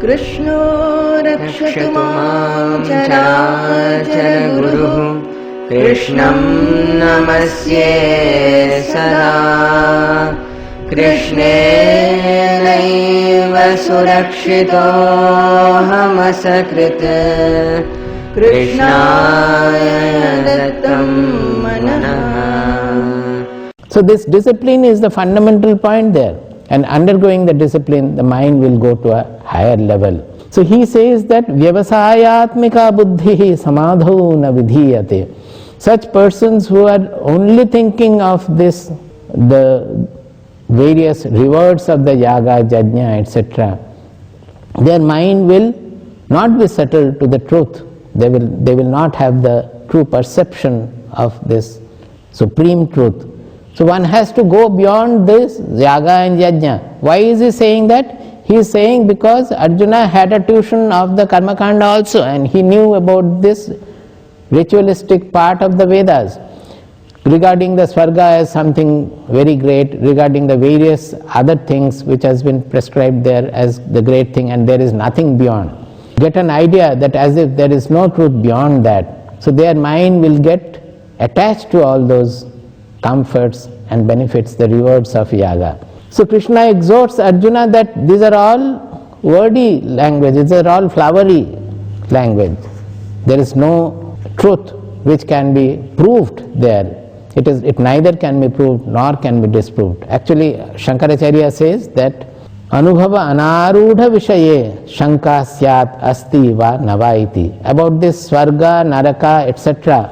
कृष्णो रक्षतु मां चराचरगुरुः कृष्णं नमस्ये सदा कृष्णेनैव सुरक्षितोऽहमसकृत् कृष्णाय दत्तं मनः. So this discipline is the fundamental point there, and undergoing the discipline the mind will go to a higher level. So he says that vyavasayatmika buddhihi samadhau na vidhiyate. Such persons who are only thinking of this, the various rewards of the yaga, jajna, etc., their mind will not be settled to the truth. They will not have the true perception of this supreme truth. So one has to go beyond this yaga and yajna. Why is he saying that? He is saying because Arjuna had a tuition of the karma kanda also, and he knew about this ritualistic part of the Vedas, regarding the Swarga as something very great, regarding the various other things which has been prescribed there as the great thing, and there is nothing beyond. Get an idea that as if there is no truth beyond that. So their mind will get attached to all those comforts and benefits, the rewards of yaga. So Krishna exhorts Arjuna that these are all wordy language, these are all flowery language. There is no truth which can be proved there. It neither can be proved nor can be disproved. Actually, Shankaracharya says that Anubhava anarudha vishaye shanka syat asti va navaiti. About this Swarga, Naraka, etc.,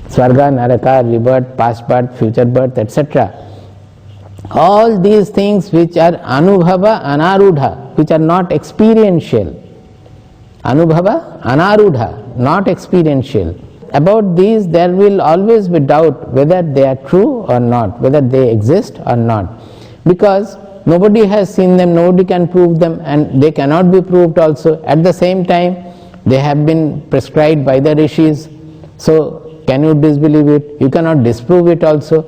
Swarga, Naraka, rebirth, past birth, future birth, etc., all these things which are Anubhava anarudha, which are not experiential. Anubhava anarudha, not experiential. About these there will always be doubt whether they are true or not, whether they exist or not, because nobody has seen them, nobody can prove them, and they cannot be proved also. At the same time, they have been prescribed by the rishis, so can you disbelieve it? You cannot disprove it also.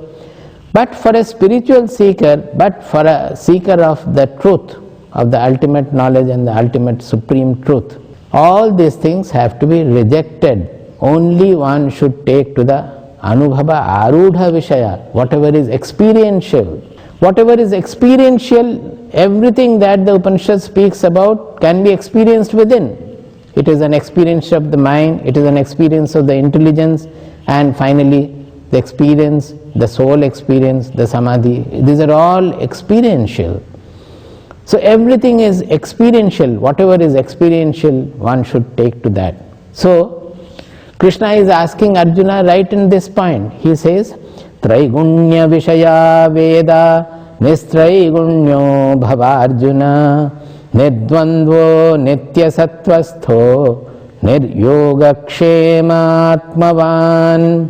But for a spiritual seeker, but for a seeker of the truth, of the ultimate knowledge and the ultimate supreme truth, all these things have to be rejected. Only one should take to the Anubhava Arudha Vishaya, whatever is experiential. Whatever is experiential, everything that the Upanishad speaks about can be experienced within. It is an experience of the mind, it is an experience of the intelligence, and finally the experience, the soul experience, the samadhi, these are all experiential. So everything is experiential. Whatever is experiential, one should take to that. So Krishna is asking Arjuna right in this point. He says, Traigunya Vishaya Veda Nistraigunyo Bhavarjuna Nidvandvo Nitya Sattvastho Niryogakshematmavan.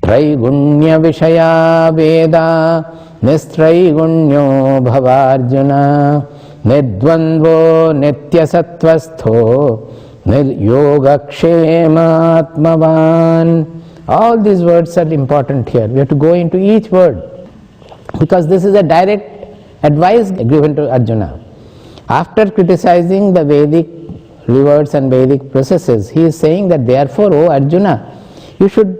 Traigunya Vishaya Veda Nistraigunyo Bhavarjuna Nidvandvo Nitya Sattvastho Niryogakshematmavan. All these words are important here. We have to go into each word, because this is a direct advice given to Arjuna. After criticizing the Vedic rewards and Vedic processes, he is saying that therefore, O Arjuna, you should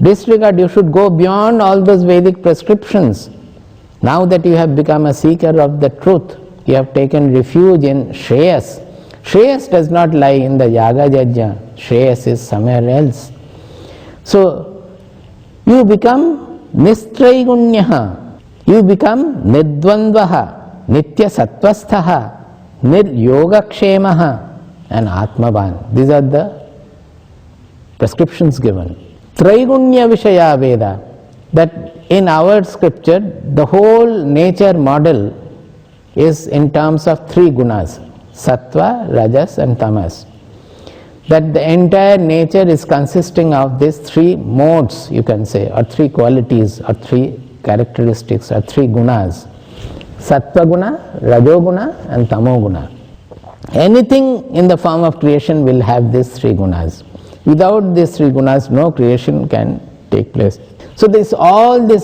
disregard, you should go beyond all those Vedic prescriptions. Now that you have become a seeker of the truth, you have taken refuge in Shreyas. Shreyas does not lie in the Yaga Jajna. Shreyas is somewhere else. So, you become Nistraigunyaha, you become Nidvandvaha, Nitya Sattvasthaha, Niryogakshemaha, and Atmavan. These are the prescriptions given. Traigunya Vishaya Veda, that in our scripture, the whole nature model is in terms of three gunas, Sattva, Rajas and Tamas. That the entire nature is consisting of these three modes, you can say, or three qualities, or three characteristics, or three gunas. Sattva guna, Rajo guna and Tamo guna. Anything in the form of creation will have these three gunas. Without these three gunas, no creation can take place. So this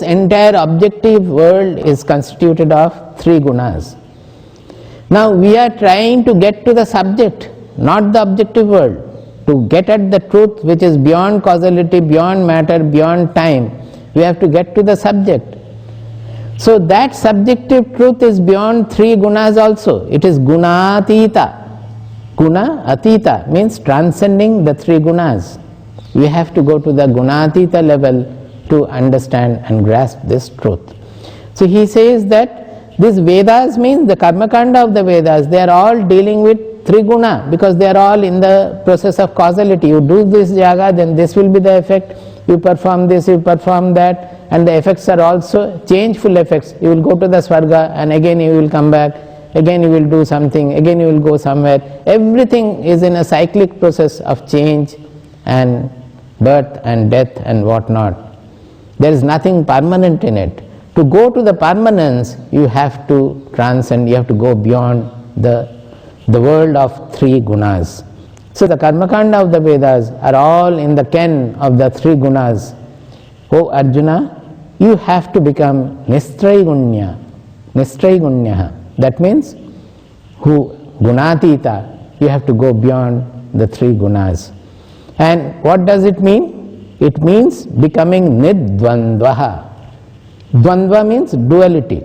entire objective world is constituted of three gunas. Now we are trying to get to the subject, not the objective world. To get at the truth which is beyond causality, beyond matter, beyond time, we have to get to the subject. So that subjective truth is beyond three gunas also. It is gunatita. Guna atita means transcending the three gunas. We have to go to the gunatita level to understand and grasp this truth. So he says that these Vedas means the Karmakanda of the Vedas, they are all dealing with three guna because they are all in the process of causality. You do this yaga, then this will be the effect. You perform this, you perform that, and the effects are also changeful effects. You will go to the Swarga and again you will come back, again you will do something, again you will go somewhere. Everything is in a cyclic process of change and birth and death and what not. There is nothing permanent in it. To go to the permanence, you have to transcend, you have to go beyond the world of three gunas. So the Karmakanda of the Vedas are all in the ken of the three gunas. O Arjuna, you have to become Nistraigunya. Nistraigunya. That means who gunatita, you have to go beyond the three gunas. And what does it mean? It means becoming nidvandvaha. Dvandva means duality.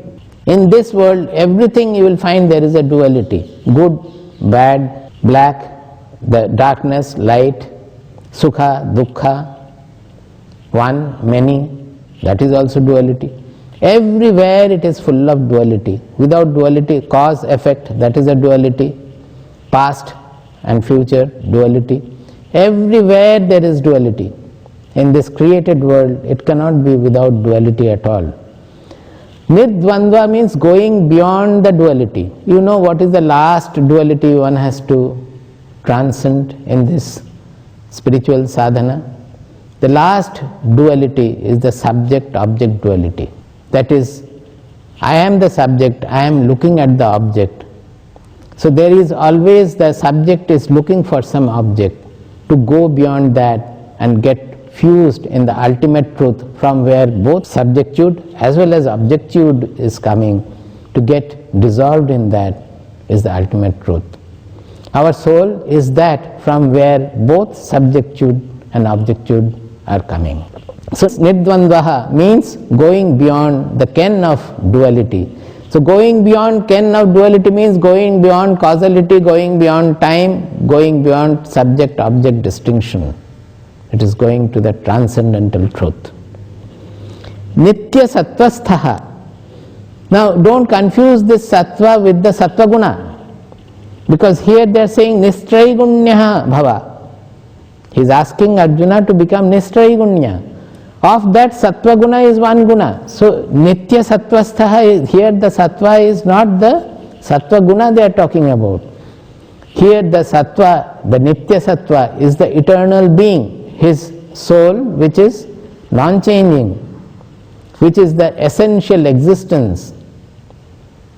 In this world, everything you will find there is a duality. Good, bad, black, the darkness, light, sukha, dukkha, one, many, that is also duality. Everywhere it is full of duality. Without duality, cause, effect, that is a duality. Past and future, duality. Everywhere there is duality. In this created world, it cannot be without duality at all. Nidvandva means going beyond the duality. You know what is the last duality one has to transcend in this spiritual sadhana? The last duality is the subject-object duality. That is, I am the subject, I am looking at the object. So there is always the subject is looking for some object. To go beyond that and get fused in the ultimate truth from where both subjectude as well as objectude is coming, to get dissolved in that is the ultimate truth. Our soul is that from where both subjectude and objectude are coming. So nidvandvaha means going beyond the ken of duality. So going beyond ken of duality means going beyond causality, going beyond time, going beyond subject-object distinction. It is going to the transcendental truth. Nitya sattvasthaha. Now don't confuse this sattva with the sattva guna, because here they are saying nistraigunya bhava. He is asking Arjuna to become nistraigunya. Of that, sattva guna is one guna. So nitya sattvasthaha, here the sattva is not the sattva guna they are talking about. Here the sattva, the nitya sattva is the eternal being, his soul which is non-changing, which is the essential existence.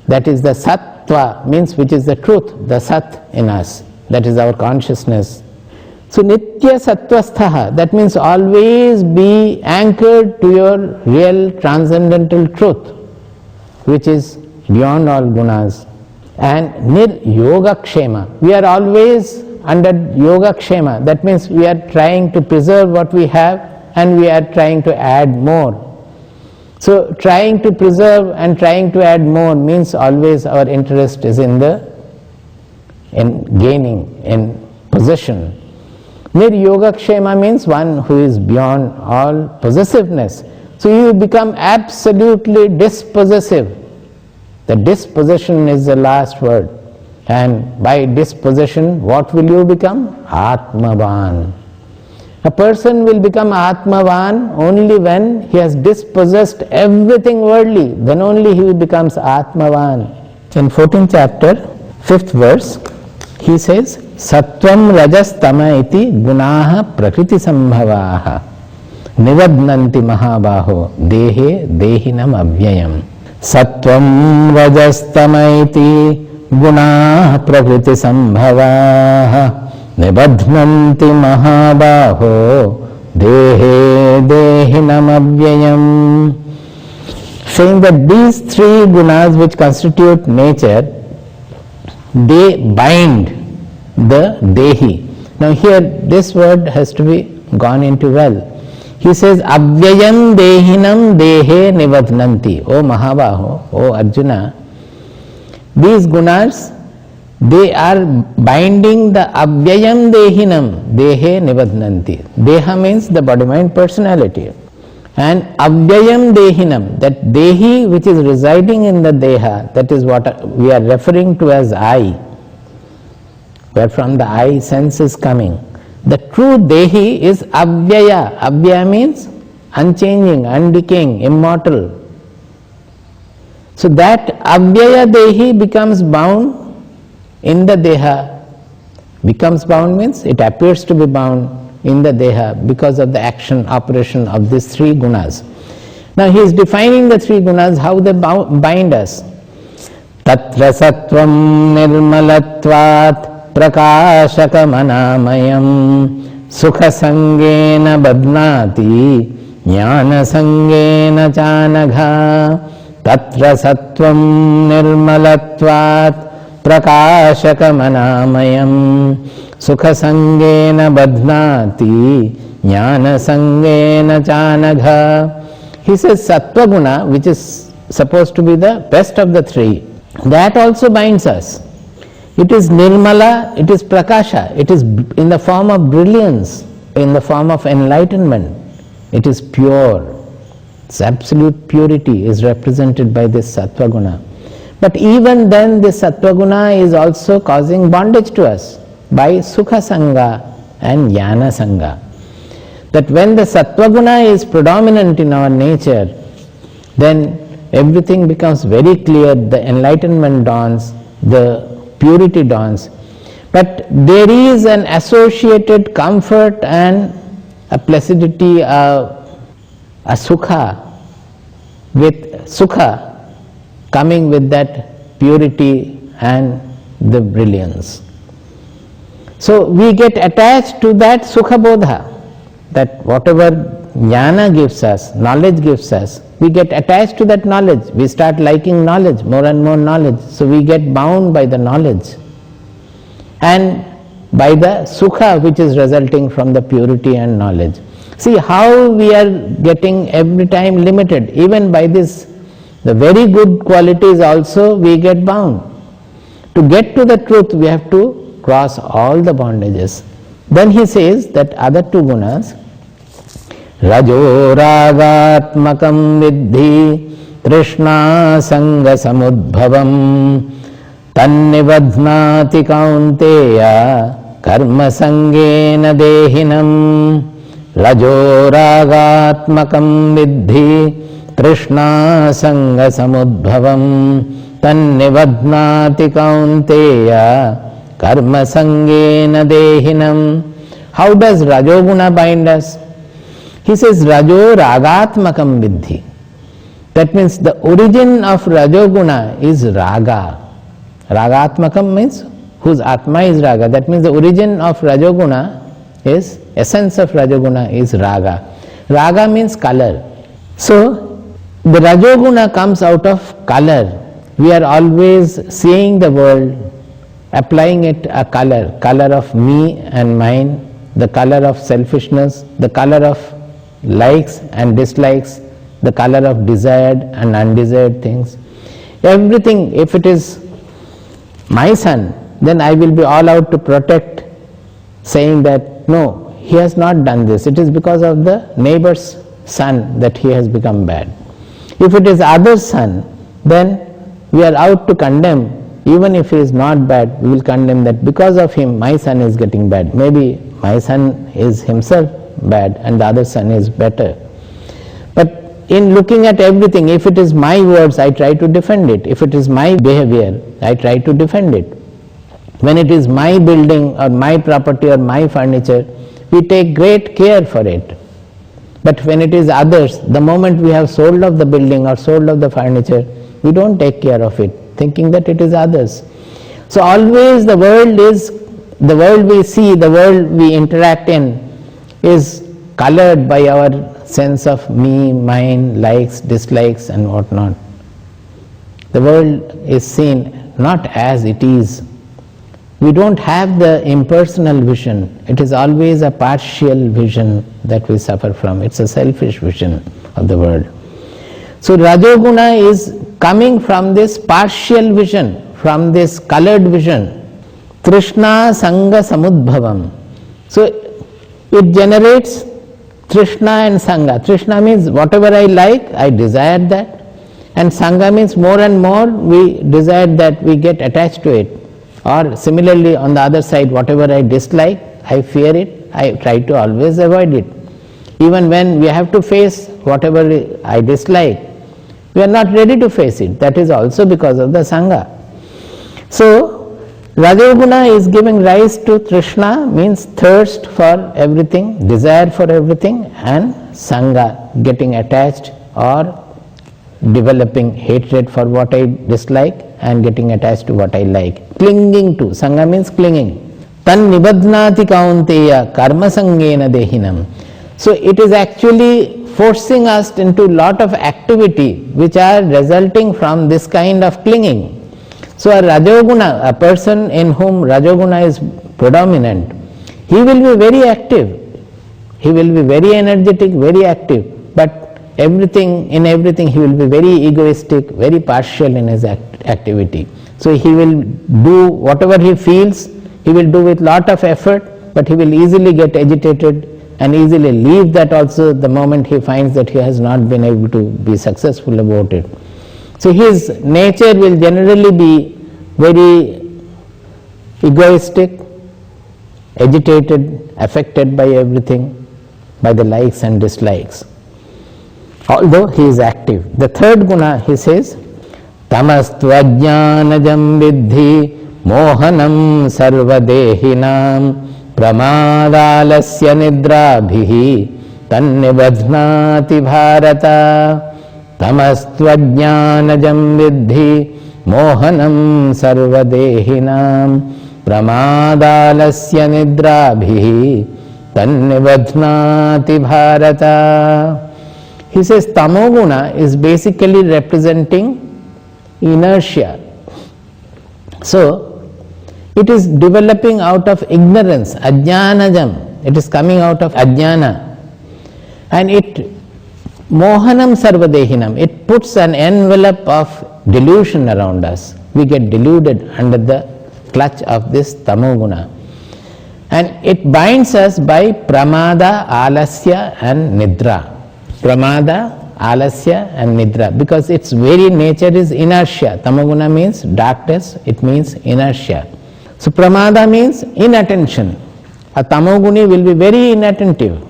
That is the sattva, means which is the truth, the sat in us, that is our consciousness. So nitya sattvasthaha, that means always be anchored to your real transcendental truth, which is beyond all gunas. And nir yogakshema, we are always under yogakshema, that means we are trying to preserve what we have and we are trying to add more. So trying to preserve and trying to add more means always our interest is in gaining, in possession. Nir yogakshema means one who is beyond all possessiveness. So you become absolutely dispossessive. The dispossession is the last word. And by dispossession, what will you become? Atmavan. A person will become Atmavan only when he has dispossessed everything worldly. Then only he becomes Atmavan. In 14th chapter, 5th verse, he says, Sattvam rajas tama iti gunaha prakriti sambhavaha nivadnanti mahabaho dehe dehinam avyayam. Sattvam rajas tama iti gunaha prakriti sambhavaha nivadnanti mahabaho dehe dehinam avyayam. Saying that these three gunas which constitute nature they bind the Dehi. Now here this word has to be gone into well. He says, Avyayam Dehinam Dehe Nivadnanti. O Mahabaho, O Arjuna, these gunas, they are binding the Avyayam Dehinam Dehe Nivadnanti. Deha means the body, mind, personality. And Avyayam Dehinam, that Dehi which is residing in the Deha, that is what we are referring to as I, where from the I sense is coming. The true Dehi is Avyaya. Avyaya means unchanging, undecaying, immortal. So that Avyaya Dehi becomes bound in the Deha. Becomes bound means it appears to be bound in the Deha because of the action, operation of these three gunas. Now he is defining the three gunas, how they bind us. Tatra sattvam nirmalatvat prakashakamanāmayam sukha sangena badnāti jnana sangena chānagha. Tatra sattvam nirmalatvat prakashakamanāmayam sukha sangena badnāti jnana sangena chānagha. He says sattva guna, which is supposed to be the best of the three, that also binds us. It is nirmala, it is prakasha, it is in the form of brilliance, in the form of enlightenment. It is pure. Its absolute purity is represented by this sattva guna. But even then this sattva guna is also causing bondage to us by sukha sangha and jnana sangha. That when the sattva guna is predominant in our nature, then everything becomes very clear, the enlightenment dawns, the purity dawns. But there is an associated comfort and a placidity, a sukha, with sukha coming with that purity and the brilliance. So we get attached to that sukha bodha, that whatever jnana gives us, knowledge gives us, we get attached to that knowledge. We start liking knowledge, more and more knowledge. So we get bound by the knowledge and by the sukha which is resulting from the purity and knowledge. See how we are getting every time limited. Even by this, the very good qualities also we get bound. To get to the truth, we have to cross all the bondages. Then he says that other two gunas, Rajo ragatmakam vidhi trishna sanga samudbhavam tannivadhnati kaunteya karma sangena dehinam. Rajo ragatmakam vidhi trishna sanga samudbhavam tannivadhnati kaunteya karma sangena dehinam. How does Rajoguna bind us? He says, Rajo ragatmakam vidhi. That means the origin of Rajoguna is raga. Ragatmakam means whose Atma is raga. That means the origin of Rajoguna is, essence of Rajoguna is raga. Raga means color. So the Rajoguna comes out of color. We are always seeing the world, applying it a color, color of me and mine, the color of selfishness, the color of likes and dislikes, the color of desired and undesired things. Everything, if it is my son, then I will be all out to protect, saying that no, he has not done this. It is because of the neighbor's son that he has become bad. If it is other's son, then we are out to condemn. Even if he is not bad, we will condemn that because of him my son is getting bad. Maybe my son is himself bad and the other son is better. But in looking at everything, if it is my words, I try to defend it. If it is my behavior, I try to defend it. When it is my building or my property or my furniture, we take great care for it. But when it is others, the moment we have sold off the building or sold off the furniture, we don't take care of it, thinking that it is others. So always the world we see, the world we interact in is colored by our sense of me, mine, likes, dislikes and whatnot. The world is seen not as it is, we don't have the impersonal vision. It is always a partial vision that we suffer from. It's a selfish vision of the world. So Rajoguna is coming from this partial vision, from this colored vision. Trishna Sangha Samudbhavam. So it generates Trishna and Sangha. Trishna means whatever I like, I desire that. And Sangha means more and more we desire that, we get attached to it. Or similarly on the other side, whatever I dislike, I fear it, I try to always avoid it. Even when we have to face whatever I dislike, we are not ready to face it. That is also because of the Sangha. So Rajoguna is giving rise to Trishna, means thirst for everything, desire for everything, and Sangha, getting attached or developing hatred for what I dislike and getting attached to what I like. Clinging to, Sangha means clinging. Tan nibadnati kaunteya karma sangena dehinam. So it is actually forcing us into lot of activity which are resulting from this kind of clinging. So a Rajoguna, a person in whom Rajoguna is predominant, he will be very active, he will be very energetic, very active, but in everything he will be very egoistic, very partial in his activity. So he will do whatever he feels, he will do with lot of effort, but he will easily get agitated and easily leave that also the moment he finds that he has not been able to be successful about it. So his nature will generally be very egoistic, agitated, affected by everything, by the likes and dislikes, although he is active. The third guna, he says, Tamastvajnanajam vidhi mohanam sarvadehinam pramadalasya nidrabhihi tannibadhnati bharata. Tamastvajnanajam vidhi mohanam sarvadehinam pramadalasya nidrabhihi tannibadhnati bharata. He says Tamoguna is basically representing inertia. So it is developing out of ignorance, ajnanajam. It is coming out of ajnana. And it mohanam sarvadehinam, it puts an envelope of delusion around us. We get deluded under the clutch of this tamoguna. And it binds us by pramada, alasya and nidra. Pramada, alasya and nidra, because its very nature is inertia. Tamoguna means darkness, it means inertia. So pramada means inattention. A tamoguni will be very inattentive.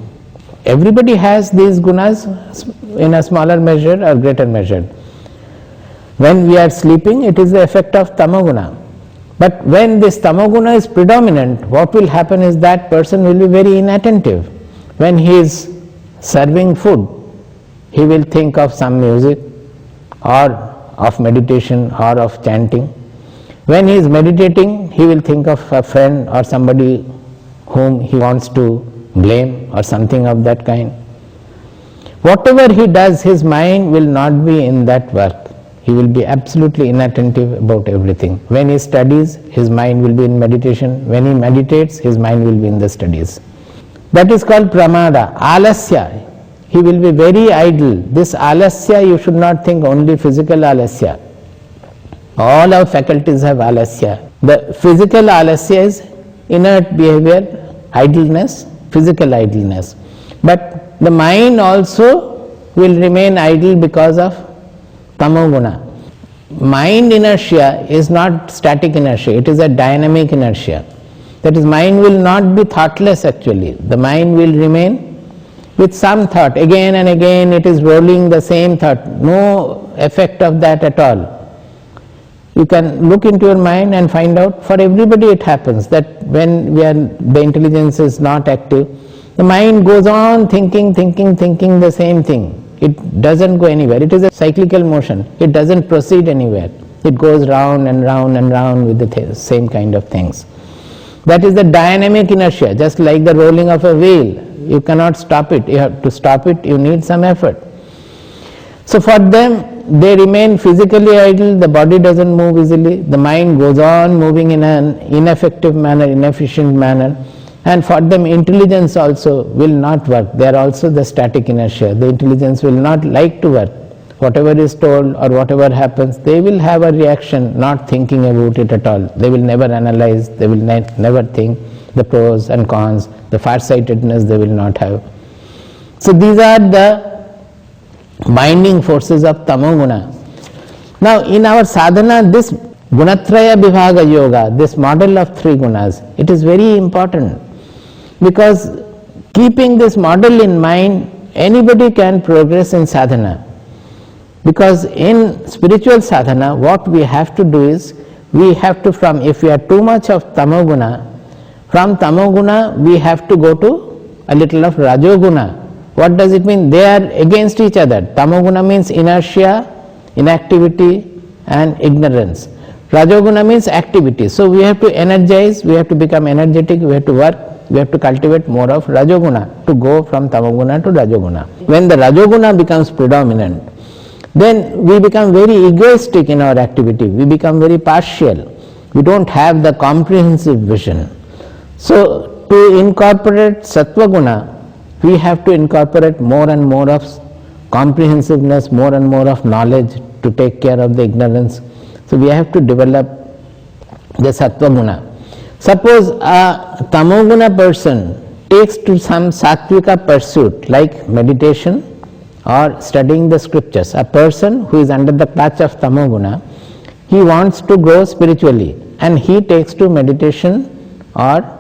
Everybody has these gunas in a smaller measure or greater measure. When we are sleeping, it is the effect of tamoguna. But when this tamoguna is predominant, what will happen is that person will be very inattentive. When he is serving food, he will think of some music or of meditation or of chanting. When he is meditating, he will think of a friend or somebody whom he wants to blame or something of that kind. Whatever he does, his mind will not be in that work. He will be absolutely inattentive about everything. When he studies, his mind will be in meditation. When he meditates, his mind will be in the studies. That is called pramada. Alasya, he will be very idle. This alasya, you should not think only physical alasya. All our faculties have alasya. The physical alasya is inert behavior, idleness, physical idleness. But the mind also will remain idle because of tamoguna. Mind inertia is not static inertia, it is a dynamic inertia. That is, mind will not be thoughtless actually. The mind will remain with some thought. Again and again it is rolling the same thought. No effect of that at all. You can look into your mind and find out, for everybody it happens that when the intelligence is not active, the mind goes on thinking the same thing. It doesn't go anywhere. It is a cyclical motion. It doesn't proceed anywhere. It goes round and round and round with the same kind of things. That is the dynamic inertia, just like the rolling of a wheel. You cannot stop it. You have to stop it, you need some effort. So for them, they remain physically idle, the body doesn't move easily, the mind goes on moving in an ineffective manner, inefficient manner, and for them intelligence also will not work. They are also the static inertia. The intelligence will not like to work. Whatever is told or whatever happens, they will have a reaction, not thinking about it at all. They will never analyze, they will never think the pros and cons, the farsightedness they will not have. So these are the binding forces of tamoguna. Now in our sadhana, this gunatraya vibhaga yoga, this model of three gunas, it is very important, because keeping this model in mind, anybody can progress in sadhana. Because in spiritual sadhana, what we have to do is, we have to if we are too much of tamoguna, from tamoguna we have to go to a little of rajoguna. What does it mean? They are against each other. Tamoguna means inertia, inactivity and ignorance. Rajoguna means activity. So we have to energize, we have to become energetic, we have to work, we have to cultivate more of rajoguna to go from tamoguna to rajoguna. When the rajoguna becomes predominant, then we become very egoistic in our activity, we become very partial, we don't have the comprehensive vision. So to incorporate sattva guna, we have to incorporate more and more of comprehensiveness, more and more of knowledge to take care of the ignorance. So we have to develop the sattva guna. Suppose a tamoguna person takes to some sattvika pursuit like meditation or studying the scriptures. A person who is under the clutch of tamoguna, he wants to grow spiritually and he takes to meditation or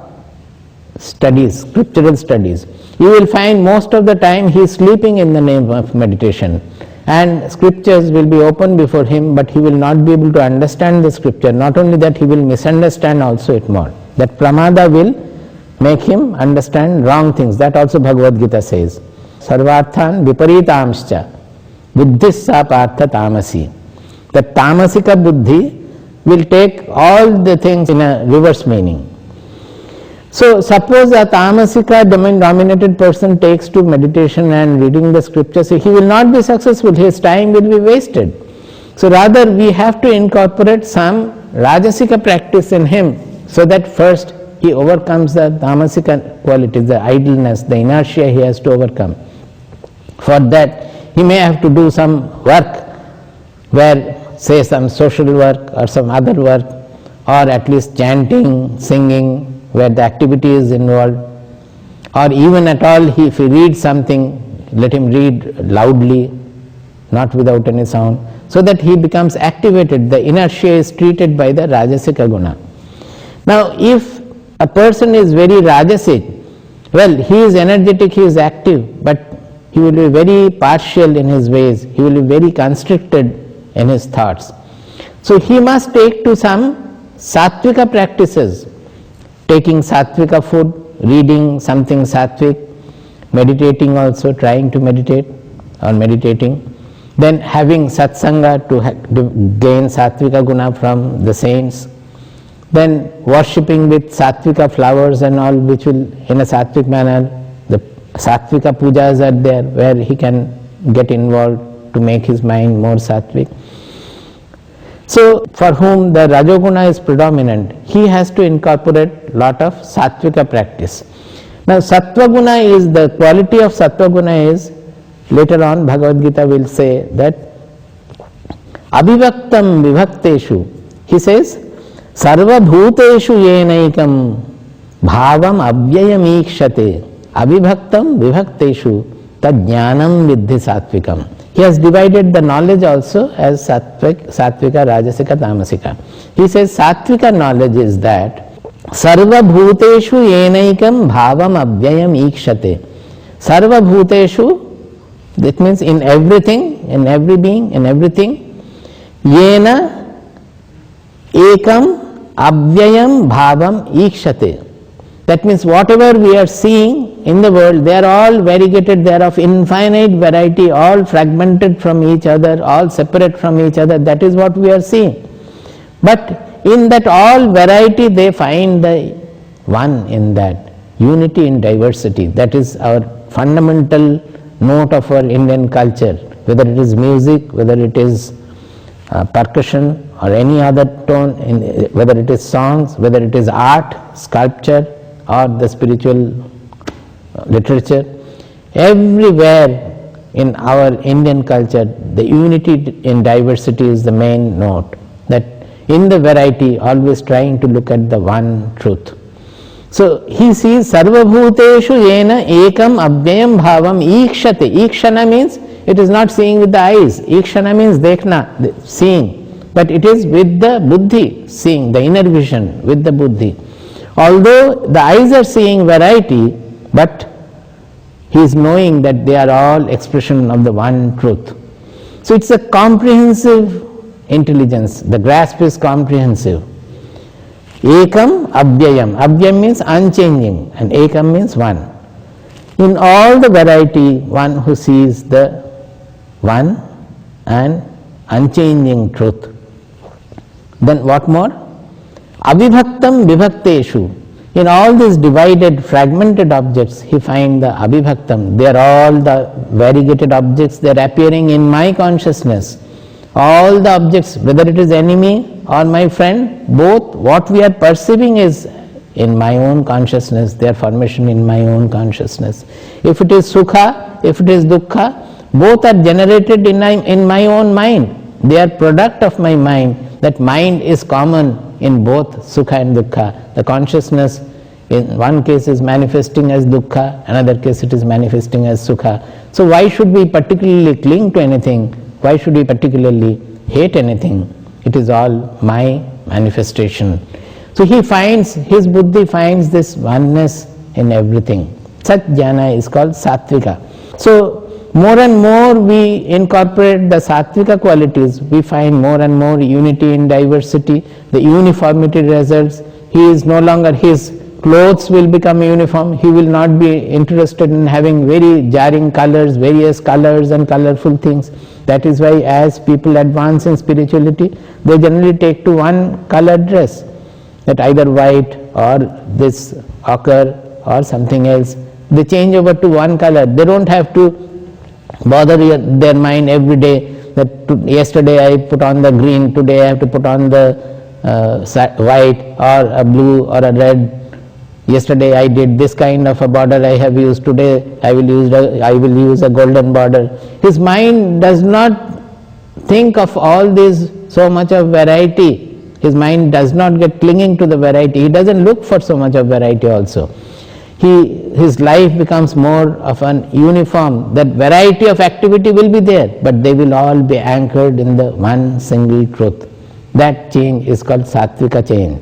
studies, scriptural studies. You will find most of the time he is sleeping in the name of meditation, and scriptures will be open before him, but he will not be able to understand the scripture. Not only that, he will misunderstand also it more. That pramada will make him understand wrong things. That also Bhagavad Gita says. Sarvarthan viparitamscha buddhissa partha tamasi. The tamasika buddhi will take all the things in a reverse meaning. So suppose a tamasika dominated person takes to meditation and reading the scriptures, he will not be successful, his time will be wasted. So rather we have to incorporate some rajasika practice in him, so that first he overcomes the tamasika qualities, the idleness, the inertia he has to overcome. For that he may have to do some work, where say some social work or some other work, or at least chanting, singing, where the activity is involved, or even at all if he reads something, let him read loudly, not without any sound, so that he becomes activated. The inertia is treated by the rajasika guna. Now if a person is very rajasic, well, he is energetic, he is active, but he will be very partial in his ways, he will be very constricted in his thoughts. So he must take to some sattvika practices, taking sattvika food, reading something sattvik, meditating also, trying to meditate or meditating, then having satsanga to gain sattvika guna from the saints, then worshipping with sattvika flowers and all, which will in a sattvic manner, the sattvika pujas are there where he can get involved to make his mind more sattvic. So for whom the rajoguna is predominant, he has to incorporate lot of sattvika practice. Now sattva guna is, the quality of sattva guna is, later on Bhagavad Gita will say that abhivaktam vibhakteshu, he says sarva bhuteshu yenaikam bhavam avyayam ikshate abhivaktam vibhakteshu tad jnanam vidhi sattvikam. He has divided the knowledge also as sattvika, rajasika, tamasika. He says sattvika knowledge is that sarva bhuteshu yenaikam bhavam avyayam ikshate. Sarva bhuteshu, that means in everything, in every being, in everything, yena ekam avyayam bhavam ikshate. That means whatever we are seeing in the world, they are all variegated, they are of infinite variety, all fragmented from each other, all separate from each other. That is what we are seeing. But in that all variety, they find the one in that, unity in diversity. That is our fundamental note of our Indian culture. whether it is music, whether it is percussion or any other tone, whether it is songs, whether it is art, sculpture or the spiritual literature, everywhere in our Indian culture, the unity in diversity is the main note. That in the variety, always trying to look at the one truth. So he sees sarvabhuteshu yena ekam abhyayam bhavam ikshate. Ikshana means it is not seeing with the eyes. Ikshana means dekhna, seeing. But it is with the buddhi, seeing, the inner vision with the buddhi. Although the eyes are seeing variety, but he is knowing that they are all expression of the one truth. So it's a comprehensive intelligence. The grasp is comprehensive. Ekam abhyayam. Abhyayam means unchanging and ekam means one. In all the variety, one who sees the one and unchanging truth. Then what more? Abhibhaktam vibhakteshu. In all these divided, fragmented objects, he finds the abhibhaktam. They are all the variegated objects, they are appearing in my consciousness. All the objects, whether it is enemy or my friend, both what we are perceiving is in my own consciousness, their formation in my own consciousness. If it is sukha, if it is dukkha, both are generated in my own mind. They are product of my mind. That mind is common in both sukha and dukkha. The consciousness in one case is manifesting as dukkha, another case it is manifesting as sukha. So why should we particularly cling to anything? Why should we particularly hate anything? It is all my manifestation. So he finds, his buddhi finds this oneness in everything. Such jnana is called sattvika. So more and more we incorporate the sattvika qualities, we find more and more unity in diversity, the uniformity results. He is no longer, his clothes will become uniform, he will not be interested in having very jarring colors, various colors and colorful things. That is why as people advance in spirituality, they generally take to one colored dress, that either white or this ochre or something else. They change over to one color. They don't have to bother their mind every day that yesterday I put on the green, today I have to put on the white or a blue or a red. Yesterday I did this kind of a border I have used, today I will use a golden border. His mind does not think of all this so much of variety. His mind does not get clinging to the variety. He doesn't look for so much of variety also. His life becomes more of an uniform. That variety of activity will be there, but they will all be anchored in the one single truth. That change is called sattvika change.